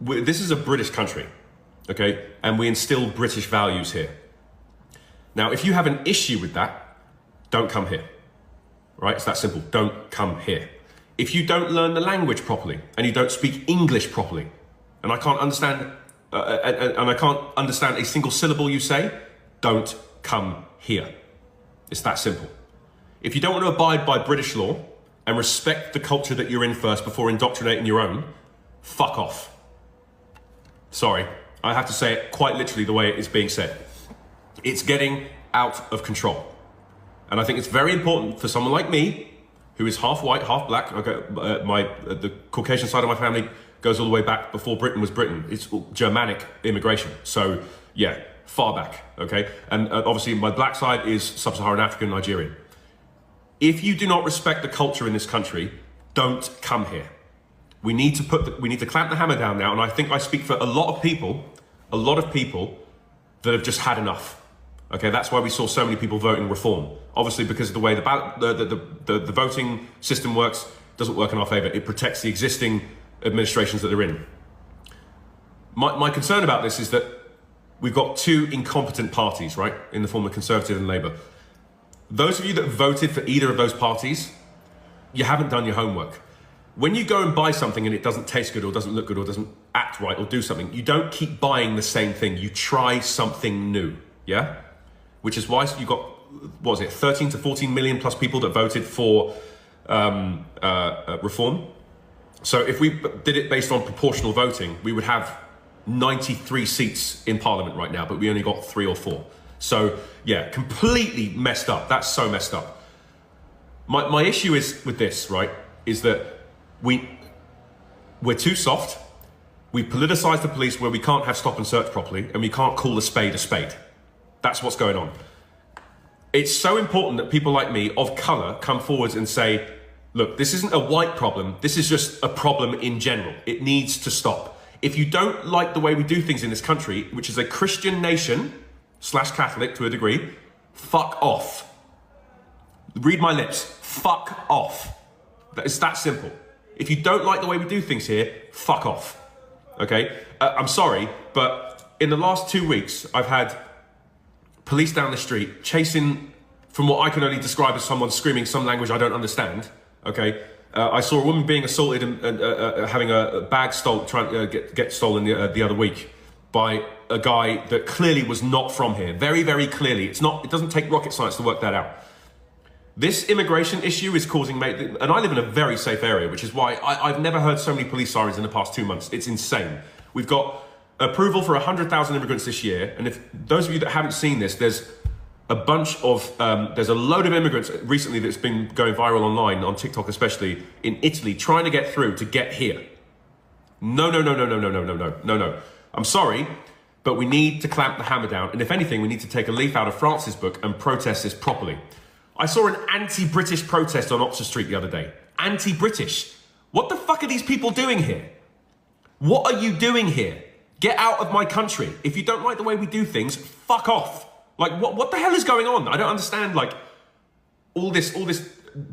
this is a British country, okay? And we instill British values here. Now, if you have an issue with that, don't come here, right? It's that simple. Don't come here. If you don't learn the language properly and you don't speak English properly, and I can't understand, and I can't understand a single syllable you say, don't come here. It's that simple. If you don't want to abide by British law and respect the culture that you're in first before indoctrinating your own, fuck off. Sorry, I have to say it quite literally the way it is being said. It's getting out of control. And I think it's very important for someone like me, who is half white, half black. Okay, the Caucasian side of my family goes all the way back before Britain was Britain. It's Germanic immigration. So yeah, far back, okay? And obviously my black side is sub-Saharan African, Nigerian. If you do not respect the culture in this country, don't come here. We need to clamp the hammer down now. And I think I speak for a lot of people that have just had enough. Okay, that's why we saw so many people voting reform. Obviously, because of the way the voting system works, doesn't work in our favor. It protects the existing administrations that they're in. My concern about this is that we've got two incompetent parties, right, in the form of Conservative and Labour. Those of you that voted for either of those parties, you haven't done your homework. When you go and buy something and it doesn't taste good or doesn't look good or doesn't act right or do something, you don't keep buying the same thing. You try something new, yeah? Which is why you got, what was it, 13 to 14 million plus people that voted for reform. So if we did it based on proportional voting, we would have 93 seats in Parliament right now, but we only got 3 or 4. So yeah, completely messed up. That's so messed up. My issue is with this, right, is that we're too soft. We politicize the police where we can't have stop and search properly, and we can't call a spade a spade. That's what's going on. It's so important that people like me of color come forwards and say, look, this isn't a white problem. This is just a problem in general. It needs to stop. If you don't like the way we do things in this country, which is a Christian nation / Catholic to a degree, fuck off. Read my lips. Fuck off. It's that simple. If you don't like the way we do things here, fuck off. Okay? I'm sorry, but in the last 2 weeks, I've had police down the street chasing, from what I can only describe as someone screaming some language I don't understand, okay? I saw a woman being assaulted and having a bag stolen, trying to get stolen the other week by a guy that clearly was not from here. Very, very clearly. It doesn't take rocket science to work that out. This immigration issue is causing, and I live in a very safe area, which is why I've never heard so many police sirens in the past 2 months. It's insane. We've got approval for 100,000 immigrants this year. And if those of you that haven't seen this, there's a load of immigrants recently that's been going viral online, on TikTok especially, in Italy, trying to get through to get here. No. I'm sorry, but we need to clamp the hammer down. And if anything, we need to take a leaf out of France's book and protest this properly. I saw an anti-British protest on Oxford Street the other day. Anti-British. What the fuck are these people doing here? What are you doing here? Get out of my country. If you don't like the way we do things, fuck off. Like, what the hell is going on? I don't understand, like, all this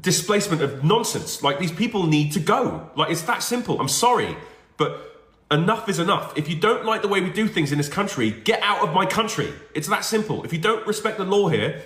displacement of nonsense. Like, these people need to go. Like, it's that simple. I'm sorry, but enough is enough. If you don't like the way we do things in this country, get out of my country. It's that simple. If you don't respect the law here,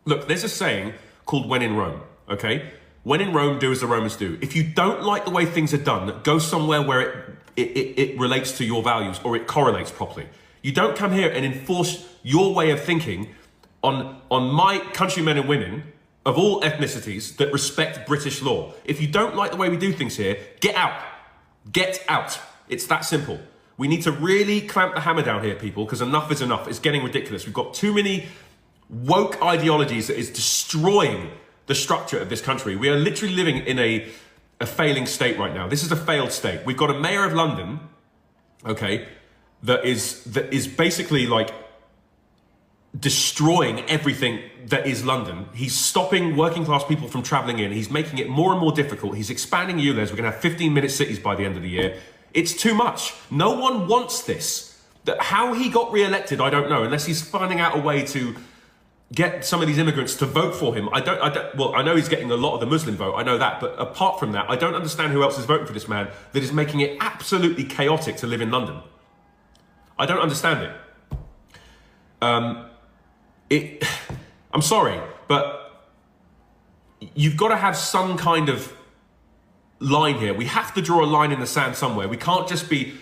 look, there's a saying called when in Rome, okay? When in Rome, do as the Romans do. If you don't like the way things are done, go somewhere where it relates to your values or it correlates properly. You don't come here and enforce your way of thinking on my countrymen and women of all ethnicities that respect British law. If you don't like the way we do things here, get out. Get out. It's that simple. We need to really clamp the hammer down here, people, because enough is enough. It's getting ridiculous. We've got too many woke ideologies that is destroying the structure of this country. We are literally living in a failing state right now. This is a failed state. We've got a mayor of London, okay, that is basically like destroying everything that is London. He's stopping working class people from traveling in. He's making it more and more difficult. He's expanding ULEZ. We're gonna have 15-minute cities by the end of the year. It's too much. No one wants this. How he got re-elected, I don't know, unless he's finding out a way to get some of these immigrants to vote for him. Well, I know he's getting a lot of the Muslim vote, I know that, but apart from that, I don't understand who else is voting for this man that is making it absolutely chaotic to live in London. I don't understand it. I'm sorry, but you've got to have some kind of line here. We have to draw a line in the sand somewhere. We can't just be,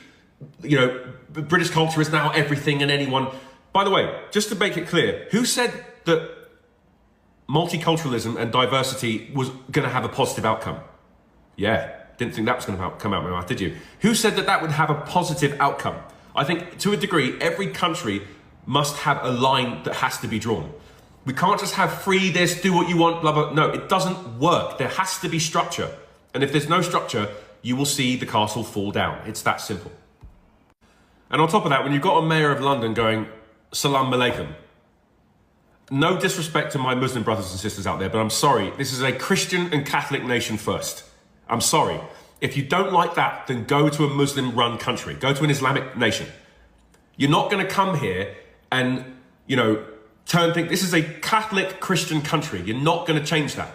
British culture is now everything and anyone. By the way, just to make it clear, who said that multiculturalism and diversity was going to have a positive outcome? Yeah, didn't think that was going to come out of my mouth, did you? Who said that that would have a positive outcome? I think to a degree, every country must have a line that has to be drawn. We can't just have free this, do what you want, blah, blah. No, it doesn't work. There has to be structure. And if there's no structure, you will see the castle fall down. It's that simple. And on top of that, when you've got a mayor of London going, Salam Alaikum. No disrespect to my Muslim brothers and sisters out there, but I'm sorry. This is a Christian and Catholic nation first. I'm sorry. If you don't like that, then go to a Muslim-run country. Go to an Islamic nation. You're not going to come here and, this is a Catholic Christian country. You're not going to change that.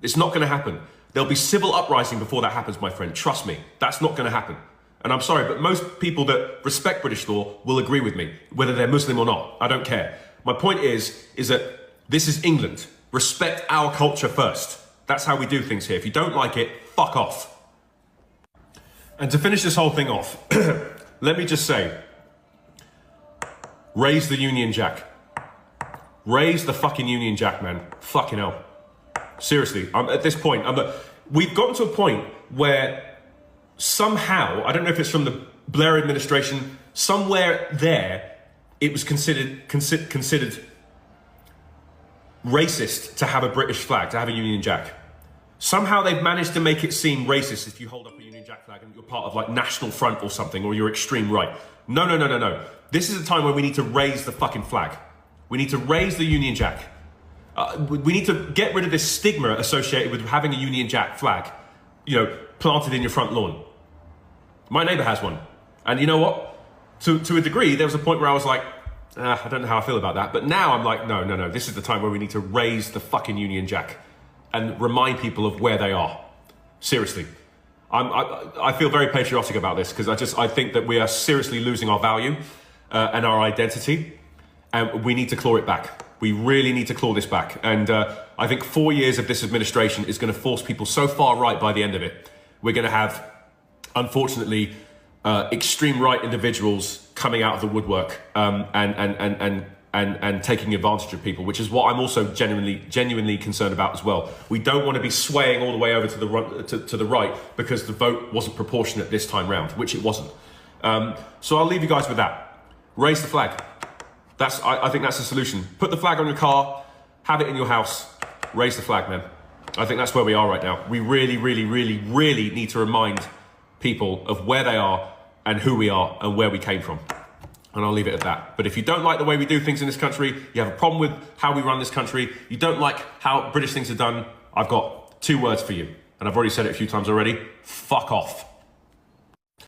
It's not going to happen. There'll be civil uprising before that happens, my friend. Trust me. That's not going to happen. And I'm sorry, but most people that respect British law will agree with me, whether they're Muslim or not. I don't care. My point is that this is England. Respect our culture first. That's how we do things here. If you don't like it, fuck off. And to finish this whole thing off, let me just say, raise the Union Jack. Raise the fucking Union Jack, man. Fucking hell. Seriously, at this point, we've gotten to a point where somehow, I don't know if it's from the Blair administration, somewhere there, it was considered racist to have a British flag, to have a Union Jack. Somehow they've managed to make it seem racist if you hold up a Union Jack flag and you're part of like National Front or something, or you're extreme right. No. This is a time when we need to raise the fucking flag. We need to raise the Union Jack. We need to get rid of this stigma associated with having a Union Jack flag, planted in your front lawn. My neighbor has one. And you know what? To a degree, there was a point where I was like, I don't know how I feel about that. But now I'm like, no. This is the time where we need to raise the fucking Union Jack and remind people of where they are. Seriously. I feel very patriotic about this because I think that we are seriously losing our value and our identity. And we need to claw it back. We really need to claw this back. And I think 4 years of this administration is going to force people so far right by the end of it. We're going to have, unfortunately, extreme right individuals coming out of the woodwork and taking advantage of people, which is what I'm also genuinely concerned about as well. We don't want to be swaying all the way over to the right because the vote wasn't proportionate this time round, which it wasn't. So I'll leave you guys with that. Raise the flag. I think that's the solution. Put the flag on your car, have it in your house, raise the flag, man. I think that's where we are right now. We really need to remind people of where they are and who we are and where we came from. And I'll leave it at that. But if you don't like the way we do things in this country, you have a problem with how we run this country, you don't like how British things are done, I've got 2 words for you. And I've already said it a few times already. Fuck off.